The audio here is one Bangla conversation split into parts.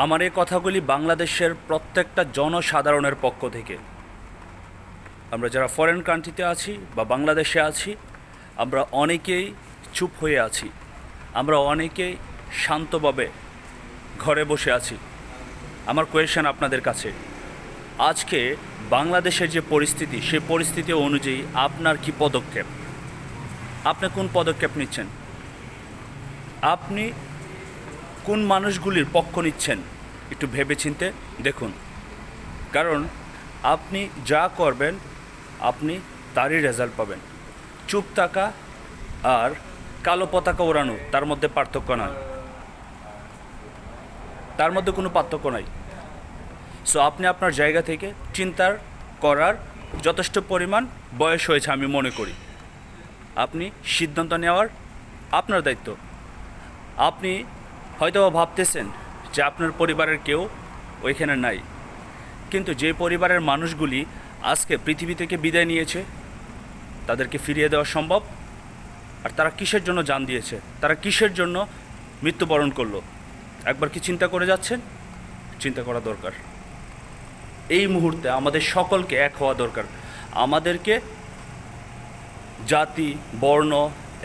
আমার এই কথাগুলি বাংলাদেশের প্রত্যেকটা জনসাধারণের পক্ষ থেকে। আমরা যারা ফরেন কান্ট্রিতে আছি বা বাংলাদেশে আছি, আমরা অনেকেই চুপ হয়ে আছি, আমরা অনেকেই শান্তভাবে ঘরে বসে আছি। আমার কোয়েশ্চেন আপনাদের কাছে, আজকে বাংলাদেশের যে পরিস্থিতি, সেই পরিস্থিতি অনুযায়ী আপনার কি পদক্ষেপ? আপনি কোন পদক্ষেপ নিচ্ছেন? আপনি কোন মানুষগুলির পক্ষ নিচ্ছেন? একটু ভেবেচিন্তে দেখুন, কারণ আপনি যা করবেন আপনি তারই রেজাল্ট পাবেন। চুপ থাকা আর কালো পতাকা ওড়ানো, তার মধ্যে পার্থক্য নয়, তার মধ্যে কোনো পার্থক্য নাই। সো আপনি আপনার জায়গা থেকে চিন্তার করার যথেষ্ট পরিমাণ বয়স হয়েছে আমি মনে করি। আপনি সিদ্ধান্ত নেওয়ার আপনার দায়িত্ব। আপনি হয়তো ভাবতেছেন যে আপনার পরিবারের কেউ ওইখানে নাই, কিন্তু যে পরিবারের মানুষগুলি আজকে পৃথিবী থেকে বিদায় নিয়েছে তাদেরকে ফিরিয়ে দেওয়া সম্ভব? আর তারা কিসের জন্য জান দিয়েছে, তারা কিসের জন্য মৃত্যুবরণ করলো? একবার কি চিন্তা করে যাচ্ছেন? চিন্তা করা দরকার। এই মুহূর্তে আমাদের সকলকে এক হওয়া দরকার। আমাদেরকে জাতি, বর্ণ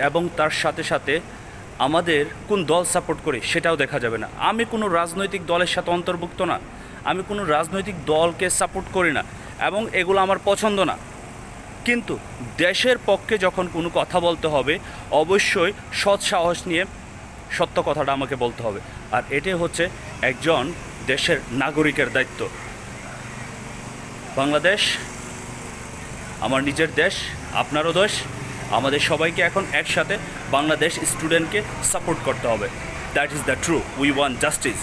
এবং তার সাথে সাথে আমাদের কোন দল সাপোর্ট করে সেটাও দেখা যাবে না। আমি কোনো রাজনৈতিক দলের সাথে অন্তর্ভুক্ত না, আমি কোনো রাজনৈতিক দলকে সাপোর্ট করি না এবং এগুলো আমার পছন্দ না। কিন্তু দেশের পক্ষে যখন কোনো কথা বলতে হবে, অবশ্যই সৎ সাহস নিয়ে সত্য কথাটা আমাকে বলতে হবে। আর এটাই হচ্ছে একজন দেশের নাগরিকের দায়িত্ব। বাংলাদেশ আমার নিজের দেশ, আপনারও দেশ। আমাদের সবাইকে এখন একসাথে বাংলাদেশ স্টুডেন্টকে সাপোর্ট করতে হবে। That is the true. We want justice.